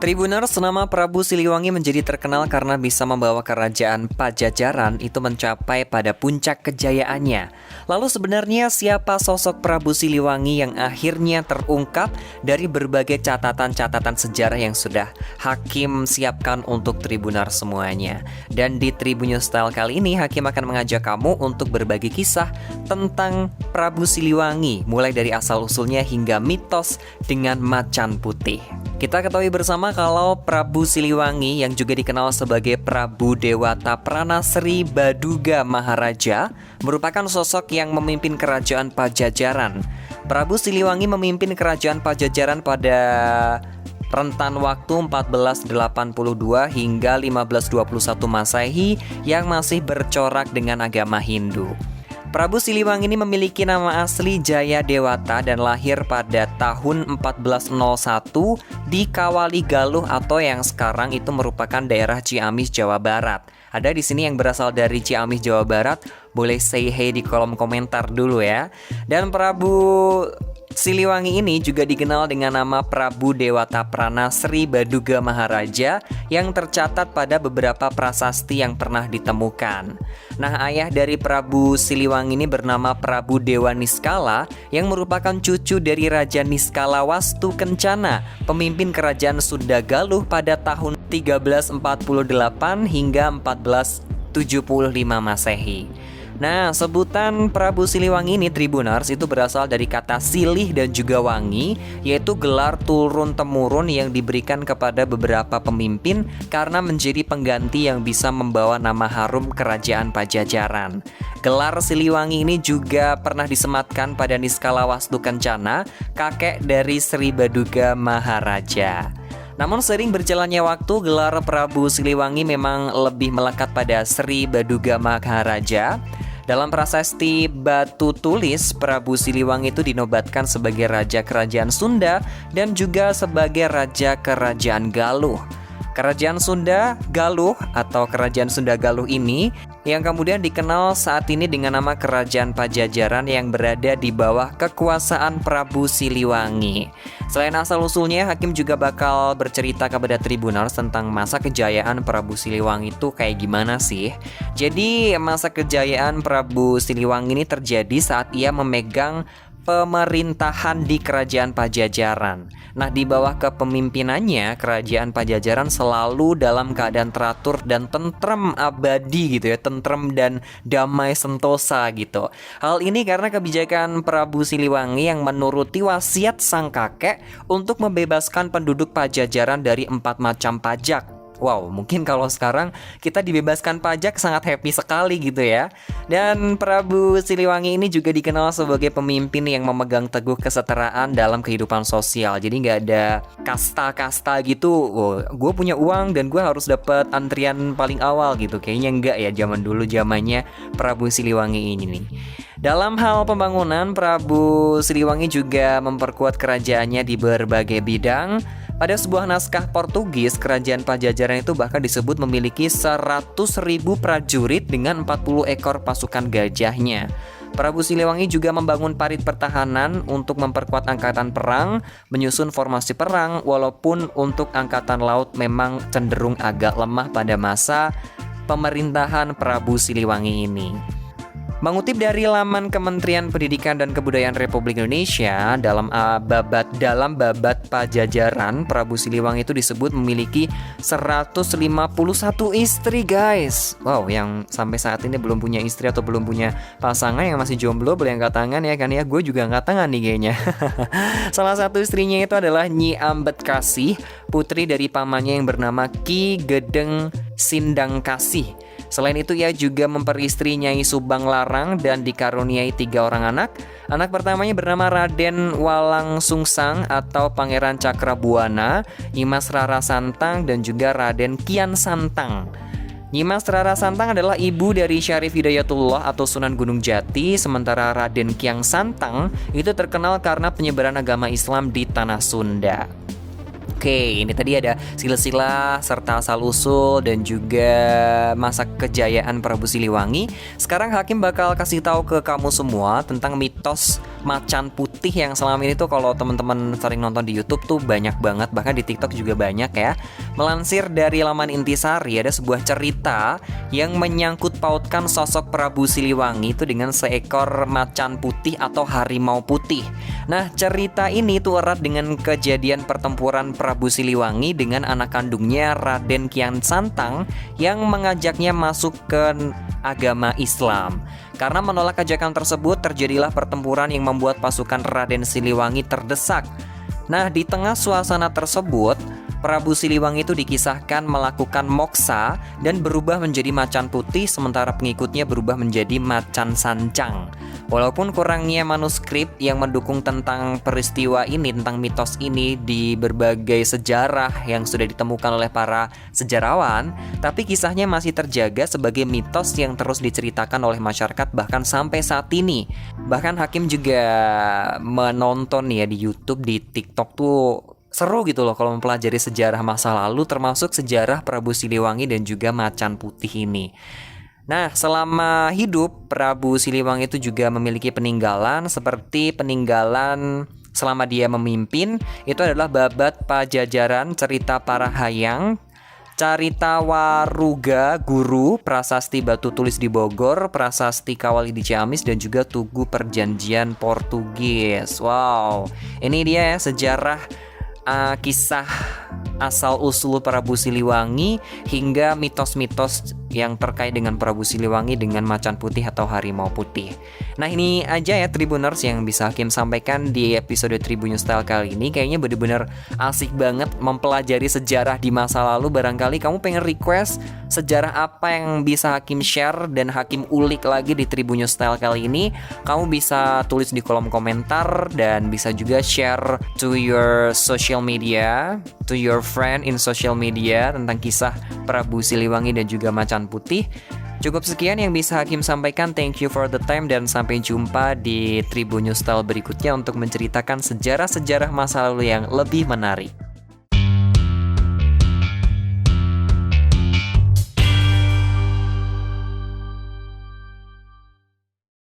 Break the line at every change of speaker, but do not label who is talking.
Tribuners, nama Prabu Siliwangi menjadi terkenal karena bisa membawa kerajaan Pajajaran itu mencapai pada puncak kejayaannya. Lalu sebenarnya siapa sosok Prabu Siliwangi yang akhirnya terungkap dari berbagai catatan-catatan sejarah yang sudah Hakim siapkan untuk Tribuners semuanya. Dan di Tribun News Style kali ini, Hakim akan mengajak kamu untuk berbagi kisah tentang Prabu Siliwangi, mulai dari asal-usulnya hingga mitos dengan macan putih. Kita ketahui bersama kalau Prabu Siliwangi yang juga dikenal sebagai Prabu Dewata Pranasri Baduga Maharaja merupakan sosok yang memimpin kerajaan Pajajaran. Prabu Siliwangi memimpin kerajaan Pajajaran pada rentan waktu 1482 hingga 1521 Masehi yang masih bercorak dengan agama Hindu. Prabu Siliwangi ini memiliki nama asli Jaya Dewata dan lahir pada tahun 1401 di Kawali Galuh atau yang sekarang itu merupakan daerah Ciamis, Jawa Barat. Ada di sini yang berasal dari Ciamis, Jawa Barat, boleh say hey di kolom komentar dulu ya. Dan Prabu Siliwangi ini juga dikenal dengan nama Prabu Dewata Pranasri Baduga Maharaja yang tercatat pada beberapa prasasti yang pernah ditemukan. Nah, ayah dari Prabu Siliwangi ini bernama Prabu Dewa Niskala yang merupakan cucu dari Raja Niskala Wastu Kencana, pemimpin kerajaan Sunda Galuh pada tahun 1348 hingga 1475 Masehi. Nah, sebutan Prabu Siliwangi ini Tribuners itu berasal dari kata silih dan juga wangi, yaitu gelar turun-temurun yang diberikan kepada beberapa pemimpin karena menjadi pengganti yang bisa membawa nama harum kerajaan Pajajaran. Gelar Siliwangi ini juga pernah disematkan pada Niskala Wastu Kencana, kakek dari Sri Baduga Maharaja. Namun sering berjalannya waktu, gelar Prabu Siliwangi memang lebih melekat pada Sri Baduga Maharaja. Dalam prasasti Batu Tulis, Prabu Siliwangi itu dinobatkan sebagai Raja Kerajaan Sunda dan juga sebagai Raja Kerajaan Galuh. Kerajaan Sunda Galuh atau Kerajaan Sunda Galuh ini yang kemudian dikenal saat ini dengan nama Kerajaan Pajajaran yang berada di bawah kekuasaan Prabu Siliwangi. Selain asal-usulnya, Hakim juga bakal bercerita kepada Tribuners tentang masa kejayaan Prabu Siliwangi itu kayak gimana sih. Jadi masa kejayaan Prabu Siliwangi ini terjadi saat ia memegang pemerintahan di Kerajaan Pajajaran. Nah, di bawah kepemimpinannya, Kerajaan Pajajaran selalu dalam keadaan teratur dan tentrem abadi gitu ya, tentrem dan damai sentosa gitu. Hal ini karena kebijakan Prabu Siliwangi yang menuruti wasiat sang kakek untuk membebaskan penduduk Pajajaran dari 4 macam pajak. Wow, mungkin kalau sekarang kita dibebaskan pajak sangat happy sekali gitu ya. Dan Prabu Siliwangi ini juga dikenal sebagai pemimpin yang memegang teguh kesetaraan dalam kehidupan sosial. Jadi nggak ada kasta-kasta gitu. Oh, gue punya uang dan gue harus dapat antrian paling awal gitu. Kayaknya nggak ya zaman dulu, zamannya Prabu Siliwangi ini nih. Dalam hal pembangunan, Prabu Siliwangi juga memperkuat kerajaannya di berbagai bidang. Pada sebuah naskah Portugis, kerajaan Pajajaran itu bahkan disebut memiliki 100.000 prajurit dengan 40 ekor pasukan gajahnya. Prabu Siliwangi juga membangun parit pertahanan untuk memperkuat angkatan perang, menyusun formasi perang, walaupun untuk angkatan laut memang cenderung agak lemah pada masa pemerintahan Prabu Siliwangi ini. Mengutip dari laman Kementerian Pendidikan dan Kebudayaan Republik Indonesia, dalam babat Pajajaran, Prabu Siliwangi itu disebut memiliki 151 istri, guys. Wow, yang sampai saat ini belum punya istri atau belum punya pasangan, yang masih jomblo boleh angkat tangan ya kan ya. Gue juga angkat tangan nih kayaknya. Salah satu istrinya itu adalah Nyi Ambedkasih, putri dari pamannya yang bernama Ki Gedeng Sindangkasih. Selain itu, ia juga memperistri Nyai Subang Larang dan dikaruniai 3 orang anak. Anak pertamanya bernama Raden Walang Sungsang atau Pangeran Cakrabuana, Nyimas Rara Santang, dan juga Raden Kian Santang. Nyimas Rara Santang adalah ibu dari Syarif Hidayatullah atau Sunan Gunung Jati, sementara Raden Kian Santang itu terkenal karena penyebaran agama Islam di tanah Sunda. Oke, ini tadi ada silsilah serta asal-usul dan juga masa kejayaan Prabu Siliwangi. Sekarang Hakim bakal kasih tahu ke kamu semua tentang mitos macan putih yang selama ini tuh kalau teman-teman sering nonton di YouTube tuh banyak banget, bahkan di TikTok juga banyak ya. Melansir dari laman Intisari, ada sebuah cerita yang menyangkut pautkan sosok Prabu Siliwangi itu dengan seekor macan putih atau harimau putih. Nah, cerita ini tuh erat dengan kejadian pertempuran Prabu Siliwangi dengan anak kandungnya Raden Kian Santang yang mengajaknya masuk ke agama Islam. Karena menolak ajakan tersebut, terjadilah pertempuran yang membuat pasukan Raden Siliwangi terdesak. Nah, di tengah suasana tersebut, Prabu Siliwangi itu dikisahkan melakukan moksa dan berubah menjadi macan putih, sementara pengikutnya berubah menjadi macan sancang. Walaupun kurangnya manuskrip yang mendukung tentang peristiwa ini, tentang mitos ini di berbagai sejarah yang sudah ditemukan oleh para sejarawan, tapi kisahnya masih terjaga sebagai mitos yang terus diceritakan oleh masyarakat bahkan sampai saat ini. Bahkan Hakim juga menonton ya di YouTube, di TikTok tuh seru gitu loh kalau mempelajari sejarah masa lalu, termasuk sejarah Prabu Siliwangi dan juga macan putih ini. Nah, selama hidup Prabu Siliwangi itu juga memiliki peninggalan, seperti peninggalan selama dia memimpin itu adalah Babat Pajajaran, Cerita Para Hayang, Carita Waruga Guru, Prasasti Batu Tulis di Bogor, Prasasti Kawali di Ciamis, dan juga Tugu Perjanjian Portugis. Wow, ini dia ya sejarah kisah asal-usul Prabu Siliwangi hingga mitos-mitos yang terkait dengan Prabu Siliwangi dengan macan putih atau harimau putih. Nah, ini aja ya Tribuners yang bisa Hakim sampaikan di episode Tribun News Style kali ini. Kayaknya bener-bener asik banget mempelajari sejarah di masa lalu. Barangkali kamu pengen request sejarah apa yang bisa Hakim share dan Hakim ulik lagi di Tribun News Style kali ini, kamu bisa tulis di kolom komentar dan bisa juga share to your social media, to your friend in social media tentang kisah Prabu Siliwangi dan juga macan putih. Cukup sekian yang bisa Hakim sampaikan. Thank you for the time dan sampai jumpa di Tribun News Style berikutnya untuk menceritakan sejarah-sejarah masa lalu yang lebih menarik.